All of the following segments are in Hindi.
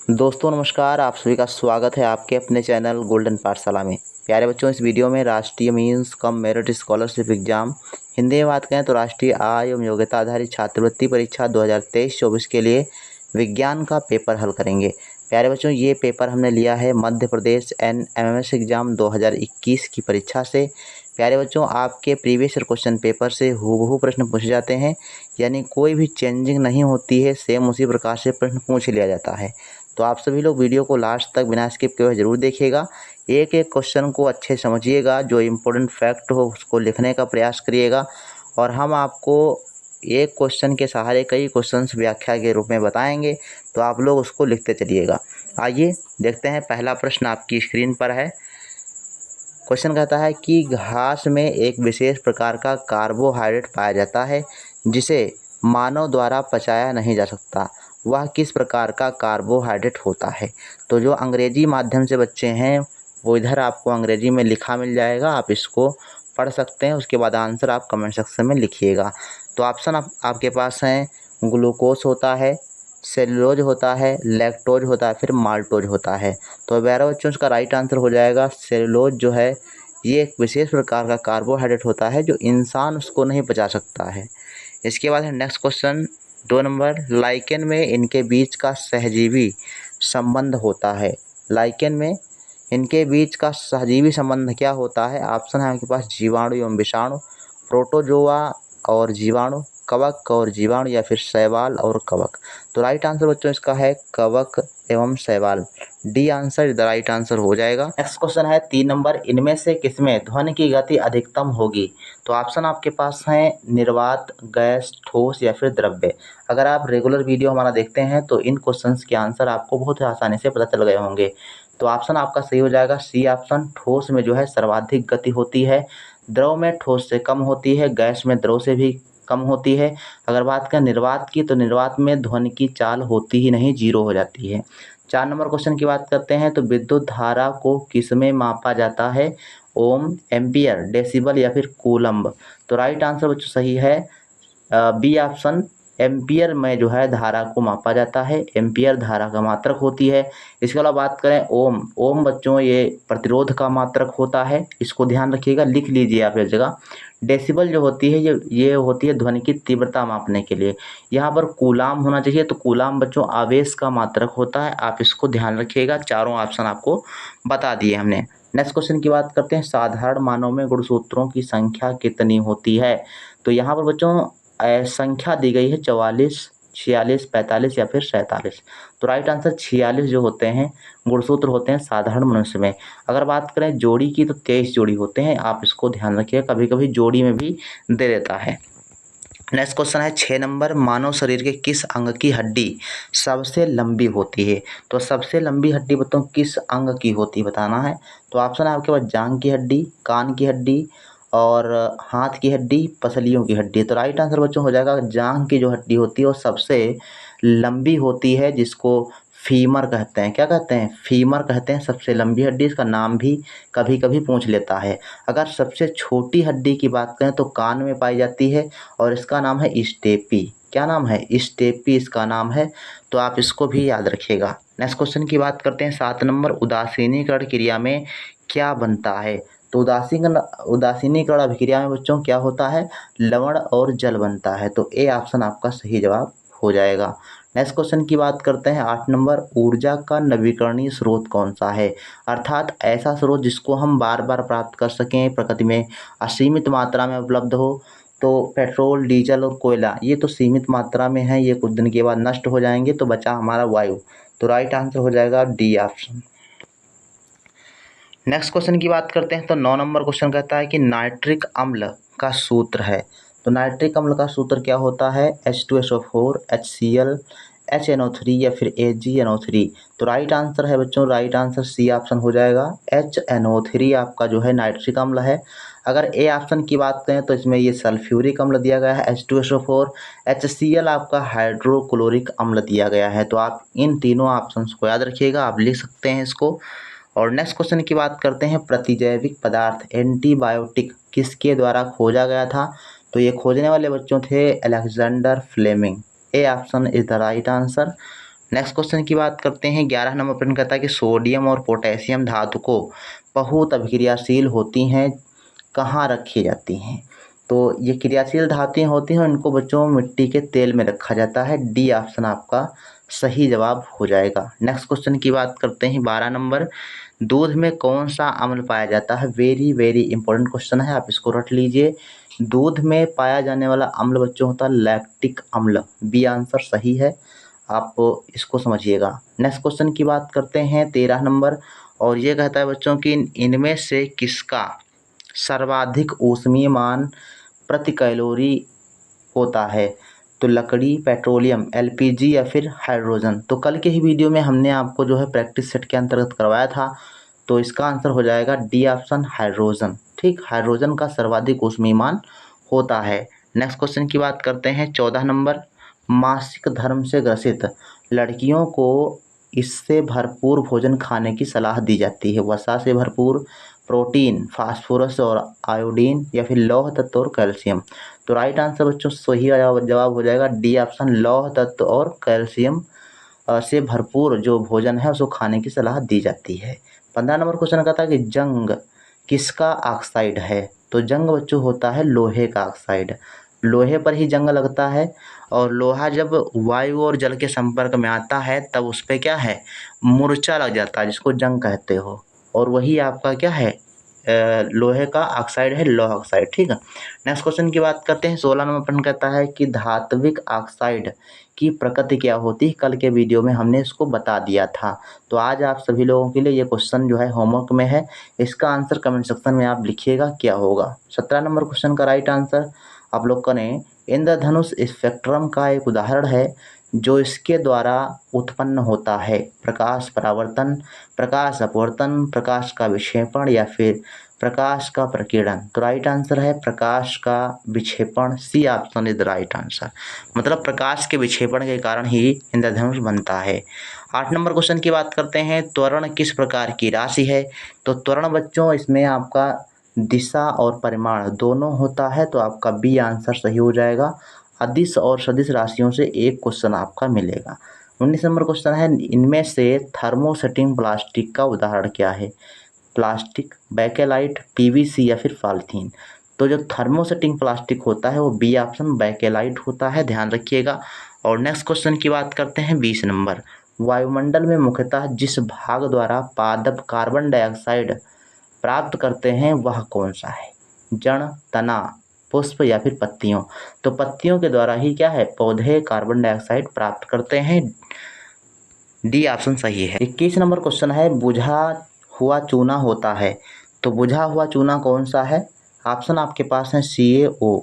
दोस्तों नमस्कार, आप सभी का स्वागत है आपके अपने चैनल गोल्डन पाठशाला में। प्यारे बच्चों, इस वीडियो में राष्ट्रीय means cum merit scholarship exam Hindi में बात करें तो राष्ट्रीय आय एवं योग्यता आधारित छात्रवृत्ति परीक्षा 2023-24 के लिए विज्ञान का पेपर हल करेंगे। प्यारे बच्चों, ये पेपर हमने लिया है मध्य प्रदेश NMMS एग्ज़ाम 2021 की परीक्षा से। प्यारे बच्चों, आपके प्रीवियस ईयर क्वेश्चन पेपर से हूबहू प्रश्न पूछे जाते हैं, यानी कोई भी चेंजिंग नहीं होती है, सेम उसी प्रकार से प्रश्न पूछ लिया जाता है। तो आप सभी लोग वीडियो को लास्ट तक बिना स्किप किए हुए ज़रूर देखिएगा। एक एक क्वेश्चन को अच्छे से समझिएगा, जो इम्पोर्टेंट फैक्ट हो उसको लिखने का प्रयास करिएगा और हम आपको एक क्वेश्चन के सहारे कई क्वेश्चंस व्याख्या के रूप में बताएंगे, तो आप लोग उसको लिखते चलिएगा। आइए देखते हैं, पहला प्रश्न आपकी स्क्रीन पर है। क्वेश्चन कहता है कि घास में एक विशेष प्रकार का कार्बोहाइड्रेट पाया जाता है जिसे मानव द्वारा पचाया नहीं जा सकता। वह किस प्रकार का कार्बोहाइड्रेट होता है? तो जो अंग्रेजी माध्यम से बच्चे हैं वो इधर आपको अंग्रेजी में लिखा मिल जाएगा, आप इसको पढ़ सकते हैं। उसके बाद आंसर आप कमेंट सेक्शन में लिखिएगा। तो ऑप्शन आपके पास हैं, ग्लूकोज होता है, सेलुलोज होता है, लैक्टोज होता है, फिर माल्टोज होता है। तो प्यारे बच्चों, इसका राइट आंसर हो जाएगा सेलुलोज। जो है ये एक विशेष प्रकार का कार्बोहाइड्रेट होता है जो इंसान उसको नहीं पचा सकता है। इसके बाद है नेक्स्ट क्वेश्चन 2 नंबर, लाइकेन में इनके बीच का सहजीवी संबंध होता है। लाइकेन में इनके बीच का सहजीवी संबंध क्या होता है? ऑप्शन है आपके पास, जीवाणु एवं विषाणु, प्रोटोजोआ और जीवाणु, कवक और जीवाणु, या फिर शैवाल और कवक। तो राइट आंसर बच्चों इसका है कवक एवं शैवाल। D answer the right answer हो जाएगा। नेक्स्ट क्वेश्चन है 3 नंबर, इनमें से किसमें ध्वनि की गति अधिकतम होगी? तो ऑप्शन आपके पास हैं, निर्वात, गैस, ठोस या फिर द्रव्य। अगर आप रेगुलर वीडियो हमारा देखते हैं तो इन क्वेश्चंस के आंसर आपको बहुत ही आसानी से पता चल गए होंगे। तो ऑप्शन आपका सही हो जाएगा सी ऑप्शन। ठोस में जो है सर्वाधिक गति होती है, द्रव में ठोस से कम होती है, गैस में द्रव से भी कम होती है। अगर बात करें निर्वात की, तो निर्वात में ध्वनि की चाल होती ही नहीं, जीरो हो जाती है। 4 नंबर क्वेश्चन की बात करते हैं, तो विद्युत धारा को किसमें मापा जाता है? ओम, एम्पियर, डेसिबल या फिर कूलम्ब। तो राइट आंसर बच्चों सही है बी ऑप्शन। एम्पियर में जो है धारा को मापा जाता है, एम्पियर धारा का मात्रक होती है। इसके अलावा बात करें ओम, ओम बच्चों ये प्रतिरोध का मात्रक होता है, इसको ध्यान रखिएगा, लिख लीजिए आप इस जगह। डेसिबल जो होती है ये होती है ध्वनि की तीव्रता मापने के लिए। यहाँ पर कूलाम होना चाहिए, तो कूलाम बच्चों आवेश का मात्रक होता है, आप इसको ध्यान रखिएगा। चारों ऑप्शन आपको बता दिए हमने। नेक्स्ट क्वेश्चन की बात करते हैं, साधारण मानव में गुणसूत्रों की संख्या कितनी होती है? तो यहाँ पर बच्चों संख्या दी गई है 44, 46, 45 या फिर 47। तो राइट आंसर 46 जो होते हैं गुणसूत्र होते हैं साधारण मनुष्य में। अगर बात करें जोड़ी की, तो 23 जोड़ी होते हैं, आप इसको ध्यान रखिए, कभी कभी जोड़ी में भी दे देता है। नेक्स्ट क्वेश्चन है 6 नंबर, मानव शरीर के किस अंग की हड्डी सबसे लंबी होती है? तो सबसे लंबी हड्डी बताओ किस अंग की होती है, बताना है। तो ऑप्शन है आपके पास, जांघ की हड्डी, कान की हड्डी और हाथ की हड्डी, पसलियों की हड्डी। तो राइट आंसर बच्चों हो जाएगा जांघ की जो हड्डी होती है वो सबसे लंबी होती है, जिसको फीमर कहते हैं। क्या कहते हैं? फीमर कहते हैं, सबसे लंबी हड्डी। इसका नाम भी कभी कभी पूछ लेता है। अगर सबसे छोटी हड्डी की बात करें तो कान में पाई जाती है और इसका नाम है स्टेपी। क्या नाम है? स्टेपी इसका नाम है, तो आप इसको भी याद रखिएगा। नेक्स्ट क्वेश्चन की बात करते हैं 7 नंबर, उदासीनीकरण क्रिया में क्या बनता है? तो उदासीनीकरण अभिक्रिया में बच्चों क्या होता है? लवण और जल बनता है। तो ए ऑप्शन आपका सही जवाब हो जाएगा। नेक्स्ट क्वेश्चन की बात करते हैं 8 नंबर, ऊर्जा का नवीकरणीय स्रोत कौन सा है? अर्थात ऐसा स्रोत जिसको हम बार बार प्राप्त कर सकें, प्रकृति में असीमित मात्रा में उपलब्ध हो। तो पेट्रोल, डीजल और कोयला ये तो सीमित मात्रा में है, ये कुछ दिन के बाद नष्ट हो जाएंगे, तो बचा हमारा वायु। तो राइट आंसर हो जाएगा डी ऑप्शन। नेक्स्ट क्वेश्चन की बात करते हैं, तो 9 नंबर क्वेश्चन कहता है कि नाइट्रिक अम्ल का सूत्र है। तो नाइट्रिक अम्ल का सूत्र क्या होता है? H2SO4, HCl, HNO3 या फिर AgNO3। तो राइट आंसर है बच्चों, राइट आंसर सी ऑप्शन हो जाएगा। HNO3 आपका जो है नाइट्रिक अम्ल है। अगर ए ऑप्शन की बात करें तो इसमें ये सल्फ्यूरिक अम्ल दिया गया है H2SO4, HCl आपका हाइड्रोक्लोरिक अम्ल दिया गया है। तो आप इन तीनों ऑप्शंस को याद रखिएगा, आप लिख सकते हैं इसको। और नेक्स्ट क्वेश्चन की बात करते हैं, प्रतिजैविक पदार्थ एंटीबायोटिक किसके द्वारा खोजा गया था? तो ये खोजने वाले बच्चों थे Alexander Fleming. A option is the right answer. Next question की बात करते हैं। 11 नंबर प्रश्न कहता है कि सोडियम और पोटेशियम धातु को बहुत अभिक्रियाशील होती हैं, कहाँ रखी जाती हैं? तो ये क्रियाशील धातुएं होती हैं, इनको बच्चों मिट्टी के तेल में रखा जाता है। डी ऑप्शन आपका सही जवाब हो जाएगा। नेक्स्ट क्वेश्चन की बात करते हैं। 12 नंबर, दूध में कौन सा अम्ल पाया जाता है? वेरी वेरी इंपॉर्टेंट क्वेश्चन है, आप इसको रट लीजिए। दूध में पाया जाने वाला अम्ल बच्चों होता है लैक्टिक अम्ल। बी आंसर सही है, आप इसको समझिएगा। नेक्स्ट क्वेश्चन की बात करते हैं। 13 नंबर, और ये कहता है बच्चों कि इनमें से किसका सर्वाधिक ऊष्मीय मान प्रति कैलोरी होता है? तो लकड़ी, पेट्रोलियम, एलपीजी या फिर हाइड्रोजन। तो कल के ही वीडियो में हमने आपको जो है प्रैक्टिस सेट के अंतर्गत करवाया था, तो इसका आंसर हो जाएगा डी ऑप्शन हाइड्रोजन। ठीक, हाइड्रोजन का सर्वाधिक ऊष्मीय मान होता है। नेक्स्ट क्वेश्चन की बात करते हैं। 14 नंबर, मासिक धर्म से ग्रसित लड़कियों को इससे भरपूर भोजन खाने की सलाह दी जाती है। वसा से भरपूर, प्रोटीन, फास्फोरस और आयोडीन या फिर लौह तत्व और कैल्शियम। तो राइट आंसर बच्चों सही जवाब हो जाएगा डी ऑप्शन, लौह तत्व और कैल्शियम से भरपूर जो भोजन है उसको खाने की सलाह दी जाती है। 15 नंबर क्वेश्चन कहता है कि जंग किसका ऑक्साइड है? तो जंग बच्चों होता है लोहे का ऑक्साइड। लोहे पर ही जंग लगता है, और लोहा जब वायु और जल के संपर्क में आता है तब उस पर क्या है, मूर्छा लग जाता है, जिसको जंग कहते हो। और वही आपका क्या है, लोहे का ऑक्साइड है, लौह ऑक्साइड। ठीक है। नेक्स्ट क्वेश्चन की बात करते हैं। 16 नंबर प्रश्न कहता है कि धात्विक ऑक्साइड की प्रकृति क्या होती है? कल के वीडियो में हमने इसको बता दिया था। तो आज आप सभी लोगों के लिए ये क्वेश्चन जो है होमवर्क में है, इसका आंसर कमेंट सेक्शन में आप लिखिएगा क्या होगा। 17 नंबर क्वेश्चन का राइट आंसर आप लोग करें। इंद्रधनुष स्पेक्ट्रम का एक उदाहरण है जो इसके द्वारा उत्पन्न होता है। प्रकाश परावर्तन, प्रकाश अपवर्तन, प्रकाश का विक्षेपण या फिर प्रकाश का प्रकीर्णन। तो राइट आंसर है प्रकाश का विक्षेपण। C option is the right answer. मतलब प्रकाश के विक्षेपण के कारण ही इंद्रधनुष बनता है। 8 नंबर क्वेश्चन की बात करते हैं। त्वरण किस प्रकार की राशि है? तो त्वरण बच्चों इसमें आपका दिशा और परिमाण दोनों होता है, तो आपका बी आंसर सही हो जाएगा। अदिश और सदिश राशियों से एक क्वेश्चन आपका मिलेगा। 19 नंबर क्वेश्चन है, इनमें से थर्मोसेटिंग प्लास्टिक का उदाहरण क्या है? प्लास्टिक, बैकेलाइट, पीवीसी या फिर पॉलीथीन। तो जो थर्मोसेटिंग प्लास्टिक होता है वो बी ऑप्शन बैकेलाइट होता है, ध्यान रखिएगा। और नेक्स्ट क्वेश्चन की बात करते हैं। 20 नंबर, वायुमंडल में मुख्यतः जिस भाग द्वारा पादप कार्बन डाइऑक्साइड प्राप्त करते हैं वह कौन सा है? जड़, तना, पुष्प या फिर पत्तियों। तो पत्तियों के द्वारा ही क्या है, पौधे कार्बन डाइऑक्साइड प्राप्त करते हैं। डी ऑप्शन सही है। 21 नंबर क्वेश्चन है, बुझा हुआ चूना होता है। तो बुझा हुआ चूना कौन सा है? ऑप्शन आपके पास है CaO,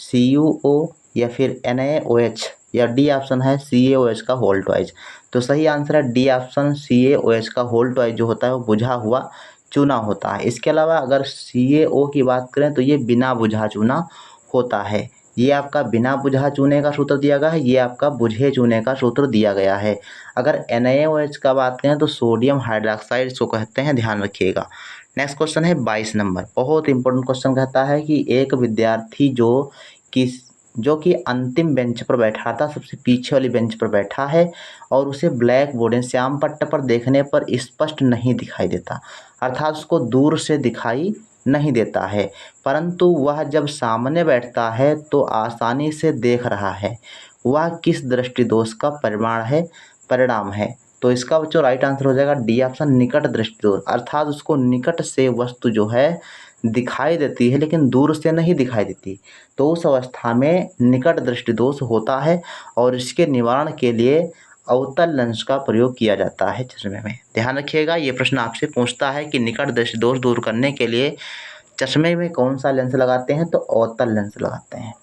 CuO या फिर NaOH, या डी ऑप्शन है CaOH का होल ट्वाइस। तो सही आंसर है डी ऑप्शन, CaOH का होल ट्वाइस जो होता है वो बुझा हुआ चूना होता है। इसके अलावा अगर CaO की बात करें तो ये बिना बुझा चूना होता है। ये आपका बिना बुझा चूने का सूत्र दिया गया है, ये आपका बुझे चूने का सूत्र दिया गया है। अगर NaOH का बात करें तो सोडियम हाइड्रोक्साइड इसको कहते हैं, ध्यान रखिएगा। नेक्स्ट क्वेश्चन है 22 नंबर, बहुत इंपॉर्टेंट क्वेश्चन कहता है कि एक विद्यार्थी जो कि अंतिम बेंच पर बैठा था, सबसे पीछे वाली बेंच पर बैठा है, और उसे ब्लैक बोर्ड श्याम पट्ट पर देखने पर स्पष्ट नहीं दिखाई देता, अर्थात उसको दूर से दिखाई नहीं देता है, परंतु वह जब सामने बैठता है तो आसानी से देख रहा है। वह किस दृष्टि दोष का परिणाम है? तो इसका बच्चों राइट आंसर हो जाएगा डी ऑप्शन, निकट दृष्टि दोष। अर्थात उसको निकट से वस्तु जो है दिखाई देती है लेकिन दूर से नहीं दिखाई देती, तो उस अवस्था में निकट दृष्टि दोष होता है, और इसके निवारण के लिए अवतल लेंस का प्रयोग किया जाता है चश्मे में। ध्यान रखिएगा, ये प्रश्न आपसे पूछता है कि निकट दृष्टि दोष दूर करने के लिए चश्मे में कौन सा लेंस लगाते हैं? तो अवतल लेंस लगाते हैं।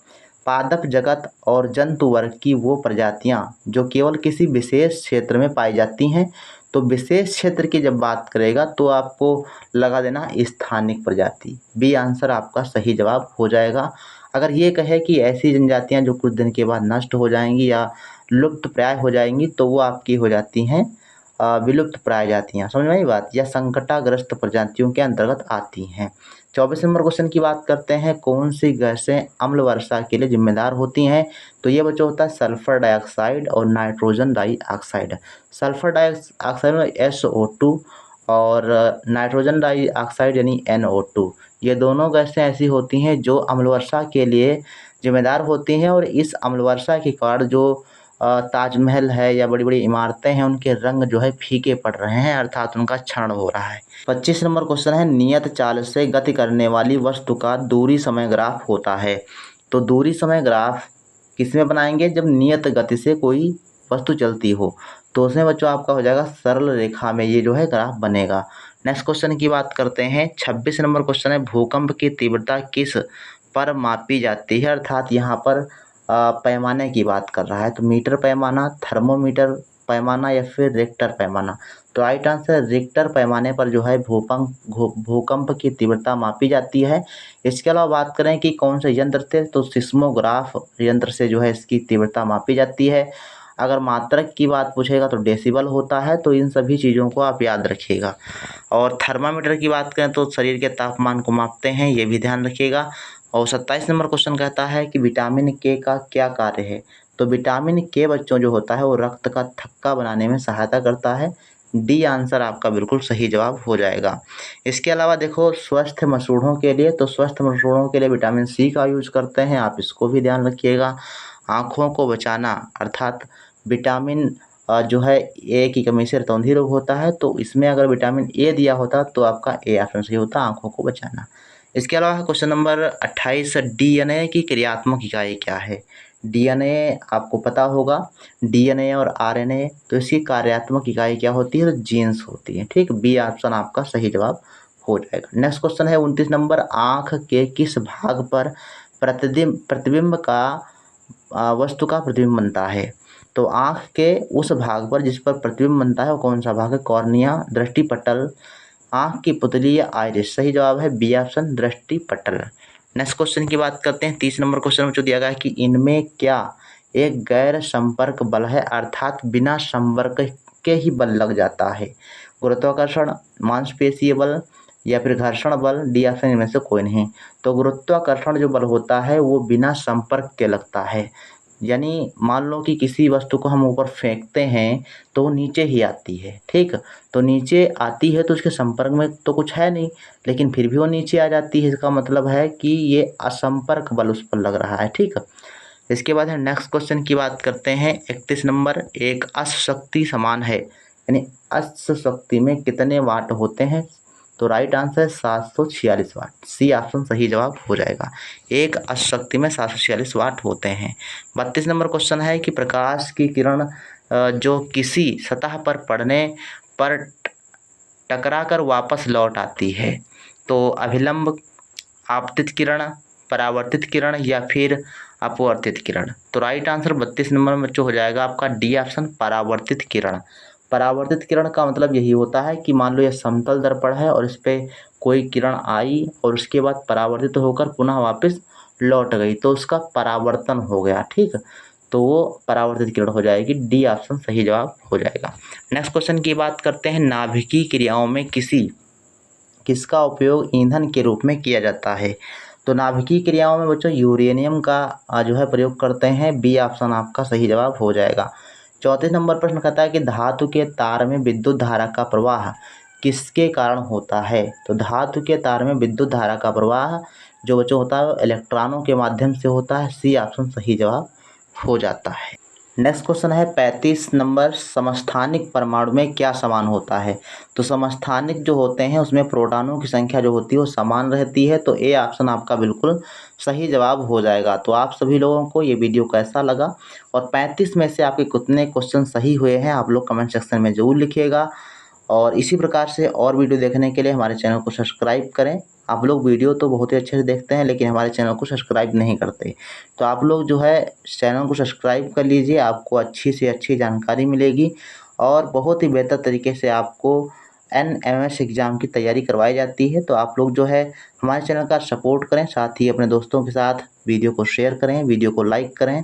पादप जगत और जंतु वर्ग की वो प्रजातियां जो केवल किसी विशेष क्षेत्र में पाई जाती हैं, तो विशेष क्षेत्र की जब बात करेगा तो आपको लगा देना स्थानिक प्रजाति। बी आंसर आपका सही जवाब हो जाएगा। अगर ये कहे कि ऐसी जनजातियां जो कुछ दिन के बाद नष्ट हो जाएंगी या लुप्त प्राय हो जाएंगी, तो वो आपकी हो जाती हैं विलुप्त प्राय जातियाँ, समझ में आई बात, या संकटाग्रस्त प्रजातियों के अंतर्गत आती हैं। 24 नंबर क्वेश्चन की बात करते हैं, कौन सी गैसें अम्ल वर्षा के लिए जिम्मेदार होती हैं? तो ये बच्चों होता है सल्फर डाइऑक्साइड और नाइट्रोजन डाइऑक्साइड। सल्फर डाइऑक्साइड में SO2 और नाइट्रोजन डाइऑक्साइड यानी NO2, ये दोनों गैसें ऐसी होती हैं जो अम्ल वर्षा के लिए जिम्मेदार होती हैं, और इस अम्ल वर्षा के कारण जो ताजमहल है या बड़ी बड़ी इमारतें हैं उनके रंग जो है फीके पड़ रहे हैं, अर्थात उनका क्षरण हो रहा है। 25 नंबर क्वेश्चन है, नियत चाल से गति करने वाली वस्तु का दूरी समय ग्राफ होता है। तो दूरी समय ग्राफ किसमें बनाएंगे? जब नियत गति से कोई वस्तु चलती हो, तो उसमें बच्चों आपका हो जाएगा सरल रेखा में ये जो है ग्राफ बनेगा। नेक्स्ट क्वेश्चन की बात करते हैं, 26 नंबर क्वेश्चन है, भूकंप की तीव्रता किस पर मापी जाती है? अर्थात यहाँ पर पैमाने की बात कर रहा है, तो मीटर पैमाना, थर्मोमीटर पैमाना या फिर रिक्टर पैमाना। तो राइट आंसर रिक्टर पैमाने पर जो है भूकंप की तीव्रता मापी जाती है। इसके अलावा बात करें कि कौन से यंत्र से, तो सिस्मोग्राफ यंत्र से जो है इसकी तीव्रता मापी जाती है। अगर मात्रक की बात पूछेगा तो डेसिबल होता है। तो इन सभी चीज़ों को आप याद रखिएगा। और थर्मामीटर की बात करें तो शरीर के तापमान को मापते हैं, ये भी ध्यान रखिएगा। और 27 नंबर क्वेश्चन कहता है कि विटामिन के का क्या कार्य है? तो विटामिन के बच्चों जो होता है वो रक्त का थक्का बनाने में सहायता करता है। डी आंसर आपका बिल्कुल सही जवाब हो जाएगा। इसके अलावा देखो स्वस्थ मसूड़ों के लिए, तो स्वस्थ मसूड़ों के लिए विटामिन सी का यूज करते हैं, आप इसको भी ध्यान रखिएगा। आँखों को बचाना, अर्थात विटामिन जो है ए की कमी से रतौंधी रोग होता है, तो इसमें अगर विटामिन ए दिया होता तो आपका ए ऑप्शन सही होता, आँखों को बचाना। इसके अलावा क्वेश्चन नंबर 28, डीएनए की क्रियात्मक इकाई क्या है? डीएनए आपको पता होगा, डीएनए और आरएनए, तो इसकी कार्यात्मक इकाई क्या होती है? तो जीन्स होती है। ठीक, बी ऑप्शन आपका सही जवाब हो जाएगा। नेक्स्ट क्वेश्चन है 29 नंबर, आँख के किस भाग पर प्रतिबिंब का वस्तु का प्रतिबिंब बनता है? तो आँख के उस भाग पर जिस पर प्रतिबिंब बनता है वो कौन सा भाग है? कॉर्निया, दृष्टिपटल, आँख की पुतली या आइरिस? सही जवाब है बी ऑप्शन, दृष्टिपटल। नेक्स्ट क्वेश्चन की बात करते हैं, 30 नंबर क्वेश्चन में जो दिया गया है कि इनमें क्या एक गैर संपर्क बल है? अर्थात बिना संपर्क के ही बल लग जाता है। गुरुत्वाकर्षण, मांसपेशीय बल या फिर घर्षण बल? डी ऑप्शन इनमें से कोई नहीं। तो गुरुत्वाकर्षण जो बल होता है वो बिना संपर्क के लगता है। यानी मान लो कि किसी वस्तु को हम ऊपर फेंकते हैं तो वो नीचे ही आती है। ठीक, तो नीचे आती है तो उसके संपर्क में तो कुछ है नहीं, लेकिन फिर भी वो नीचे आ जाती है। इसका मतलब है कि ये असंपर्क बल उस पर लग रहा है। ठीक, इसके बाद है नेक्स्ट क्वेश्चन की बात करते हैं, 31 नंबर, एक अश्वशक्ति समान है, यानी अश्वशक्ति में कितने वाट होते हैं? तो राइट आंसर 746 वाट, सी ऑप्शन सही जवाब हो जाएगा। एक अश्वशक्ति में 746 वाट होते हैं। 32 नंबर क्वेश्चन है कि प्रकाश की किरण जो किसी सतह पर पड़ने पर टकरा कर वापस लौट आती है, तो अभिलंब, आपतित किरण, परावर्तित किरण या फिर अपवर्तित किरण? तो राइट आंसर 32 नंबर में जो हो जाएगा आपका डी ऑप्शन, परावर्तित किरण। परावर्तित किरण का मतलब यही होता है कि मान लो यह समतल दर्पण है और इस पर कोई किरण आई और उसके बाद परावर्तित होकर पुनः वापस लौट गई, तो उसका परावर्तन हो गया। ठीक, तो वो परावर्तित किरण हो जाएगी, डी ऑप्शन सही जवाब हो जाएगा। नेक्स्ट क्वेश्चन की बात करते हैं, नाभिकीय क्रियाओं में किसका उपयोग ईंधन के रूप में किया जाता है? तो नाभिकीय क्रियाओं में बच्चों यूरेनियम का जो है प्रयोग करते हैं, बी ऑप्शन आपका सही जवाब हो जाएगा। 34 नंबर प्रश्न कहता है कि धातु के तार में विद्युत धारा का प्रवाह किसके कारण होता है? तो धातु के तार में विद्युत धारा का प्रवाह जो बच्चों होता है इलेक्ट्रॉनों के माध्यम से होता है, सी ऑप्शन सही जवाब हो जाता है। नेक्स्ट क्वेश्चन है 35 नंबर, समस्थानिक परमाणु में क्या समान होता है? तो समस्थानिक जो होते हैं उसमें प्रोटॉनों की संख्या जो होती है वो समान रहती है, तो ए ऑप्शन आपका बिल्कुल सही जवाब हो जाएगा। तो आप सभी लोगों को ये वीडियो कैसा लगा और 35 में से आपके कितने क्वेश्चन सही हुए हैं आप लोग कमेंट सेक्शन में ज़रूर लिखिएगा। और इसी प्रकार से और वीडियो देखने के लिए हमारे चैनल को सब्सक्राइब करें। आप लोग वीडियो तो बहुत ही अच्छे से देखते हैं लेकिन हमारे चैनल को सब्सक्राइब नहीं करते, तो आप लोग जो है चैनल को सब्सक्राइब कर लीजिए, आपको अच्छी से अच्छी जानकारी मिलेगी और बहुत ही बेहतर तरीके से आपको NMS एग्ज़ाम की तैयारी करवाई जाती है। तो आप लोग जो है हमारे चैनल का सपोर्ट करें, साथ ही अपने दोस्तों के साथ वीडियो को शेयर करें, वीडियो को लाइक करें।